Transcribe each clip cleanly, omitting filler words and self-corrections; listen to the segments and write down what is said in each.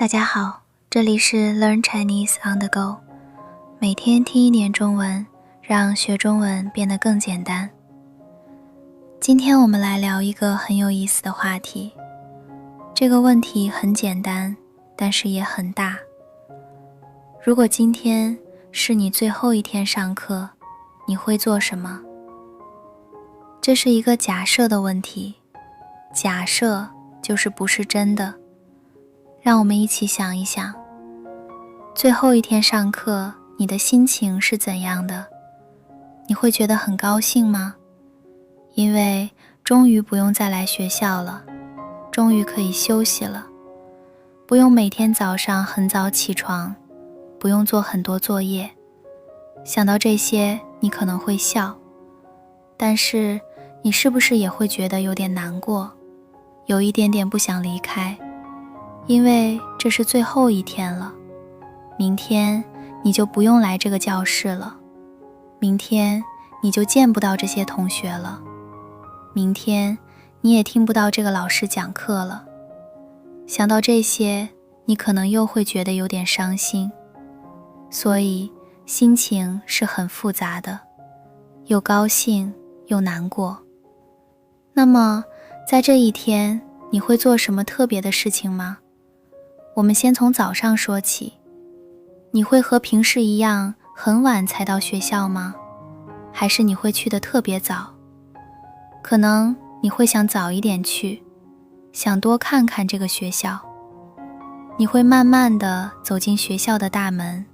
家好，这里是 Learn Chinese on the Go， 每天听一点中文，让学中文变得更简单。今天我们来聊一个很有意思的话题。这个问题很简单，但是也很大。如果今天是你最后一天上课，你会做什么？这是一个假设的问题，假设就是不是真的。让我们一起想一想，最后一天上课，你的心情是怎样的？你会觉得很高兴吗？因为终于不用再来学校了，终于可以休息了，不用每天早上很早起床，不用做很多作业。想到这些，你可能会笑，但是你是不是也会觉得有点难过，有一点点不想离开？因为这是最后一天了，明天你就不用来这个教室了，明天你就见不到这些同学了，明天你也听不到这个老师讲课了。想到这些，你可能又会觉得有点伤心，所以心情是很复杂的，又高兴又难过。那么在这一天，你会做什么特别的事情吗？我们先从早上说起，你会和平时一样很晚才到学校吗？还是你会去得特别早？可能你会想早一点去，想多看看这个学校。你会慢慢地走进学校的大门，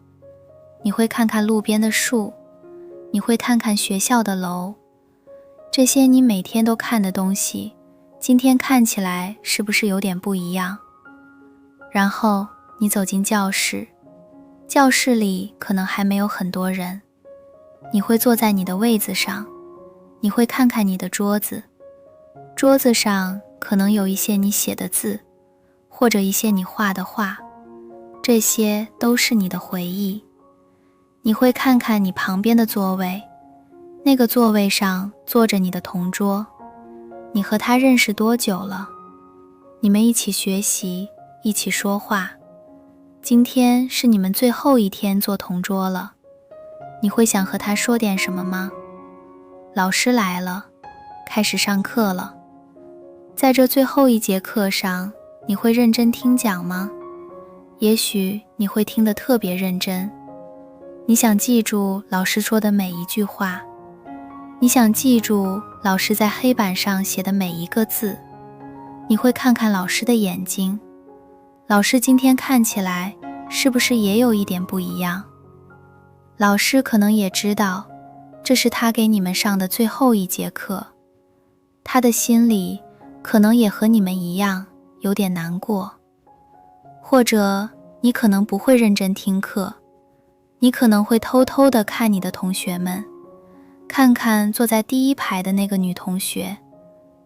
你会看看路边的树，你会看看学校的楼。这些你每天都看的东西，今天看起来是不是有点不一样？然后你走进教室，教室里可能还没有很多人，你会坐在你的位子上，你会看看你的桌子，桌子上可能有一些你写的字，或者一些你画的画，这些都是你的回忆。你会看看你旁边的座位，那个座位上坐着你的同桌，你和他认识多久了？你们一起学习，一起说话，今天是你们最后一天做同桌了，你会想和他说点什么吗？老师来了，开始上课了，在这最后一节课上，你会认真听讲吗？也许你会听得特别认真，你想记住老师说的每一句话，你想记住老师在黑板上写的每一个字，你会看看老师的眼睛，老师今天看起来是不是也有一点不一样？老师可能也知道，这是他给你们上的最后一节课，他的心里可能也和你们一样有点难过。或者你可能不会认真听课，你可能会偷偷地看你的同学们，看看坐在第一排的那个女同学，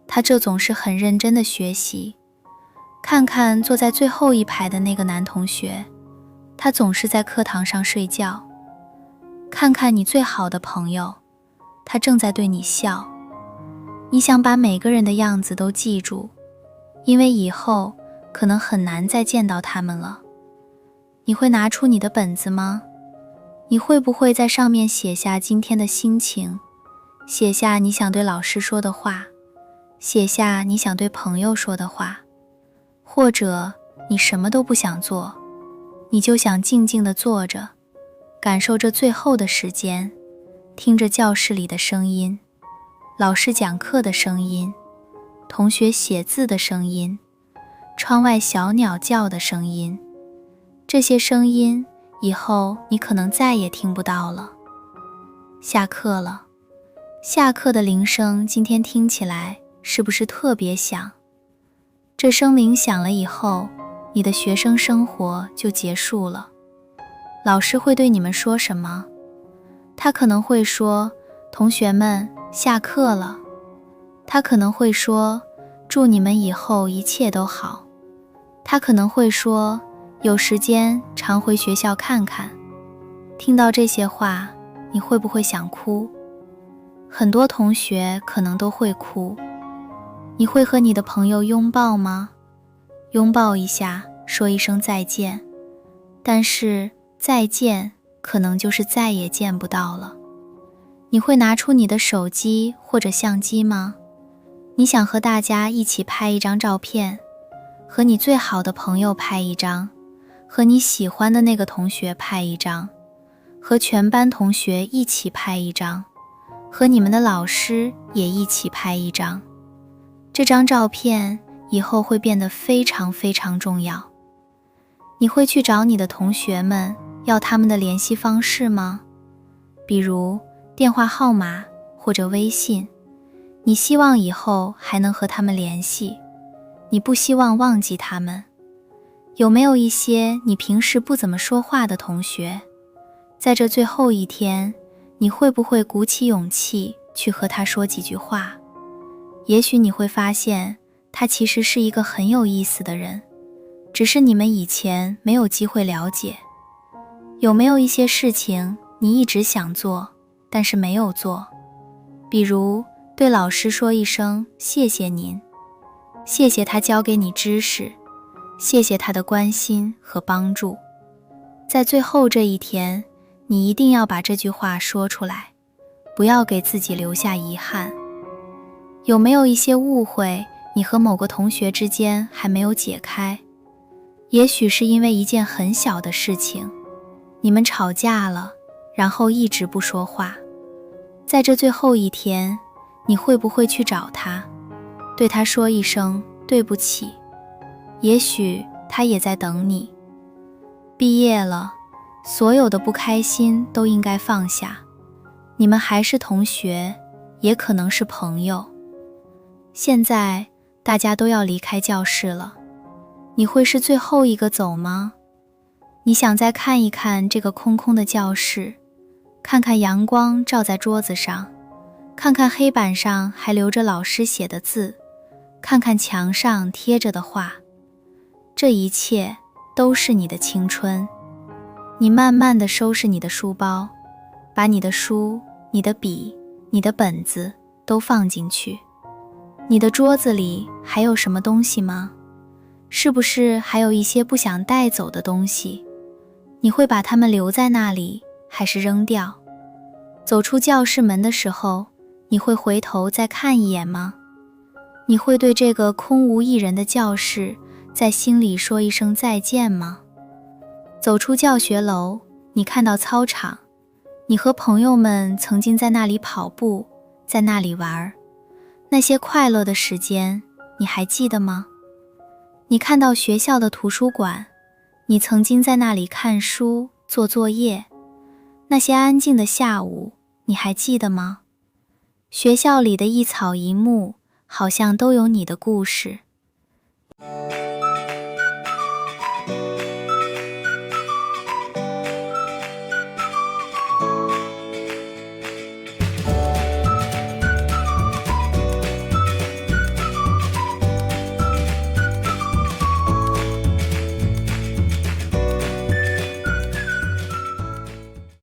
她这总是很认真地学习，看看坐在最后一排的那个男同学，他总是在课堂上睡觉，看看你最好的朋友，他正在对你笑。你想把每个人的样子都记住，因为以后可能很难再见到他们了。你会拿出你的本子吗？你会不会在上面写下今天的心情，写下你想对老师说的话，写下你想对朋友说的话？或者你什么都不想做，你就想静静地坐着，感受这最后的时间，听着教室里的声音，老师讲课的声音，同学写字的声音，窗外小鸟叫的声音。这些声音以后你可能再也听不到了。下课了，下课的铃声今天听起来是不是特别响？这声铃响了以后，你的学生生活就结束了。老师会对你们说什么？他可能会说，同学们，下课了。他可能会说，祝你们以后一切都好。他可能会说，有时间常回学校看看。听到这些话，你会不会想哭？很多同学可能都会哭。你会和你的朋友拥抱吗？拥抱一下，说一声再见，但是再见可能就是再也见不到了。你会拿出你的手机或者相机吗？你想和大家一起拍一张照片，和你最好的朋友拍一张，和你喜欢的那个同学拍一张，和全班同学一起拍一张，和你们的老师也一起拍一张。这张照片以后会变得非常非常重要。你会去找你的同学们要他们的联系方式吗？比如电话号码或者微信，你希望以后还能和他们联系，你不希望忘记他们。有没有一些你平时不怎么说话的同学，在这最后一天，你会不会鼓起勇气去和他说几句话？也许你会发现，他其实是一个很有意思的人，只是你们以前没有机会了解。有没有一些事情你一直想做，但是没有做？比如对老师说一声谢谢您，谢谢他教给你知识，谢谢他的关心和帮助。在最后这一天，你一定要把这句话说出来，不要给自己留下遗憾。有没有一些误会，你和某个同学之间还没有解开？也许是因为一件很小的事情，你们吵架了，然后一直不说话。在这最后一天，你会不会去找他，对他说一声对不起？也许他也在等你。毕业了，所有的不开心都应该放下。你们还是同学，也可能是朋友。现在大家都要离开教室了，你会是最后一个走吗？你想再看一看这个空空的教室，看看阳光照在桌子上，看看黑板上还留着老师写的字，看看墙上贴着的画。这一切都是你的青春。你慢慢地收拾你的书包，把你的书、你的笔、你的本子都放进去。你的桌子里还有什么东西吗？是不是还有一些不想带走的东西？你会把它们留在那里，还是扔掉？走出教室门的时候，你会回头再看一眼吗？你会对这个空无一人的教室，在心里说一声再见吗？走出教学楼，你看到操场，你和朋友们曾经在那里跑步，在那里玩，那些快乐的时间，你还记得吗？你看到学校的图书馆，你曾经在那里看书、做作业，那些安静的下午，你还记得吗？学校里的一草一木，好像都有你的故事。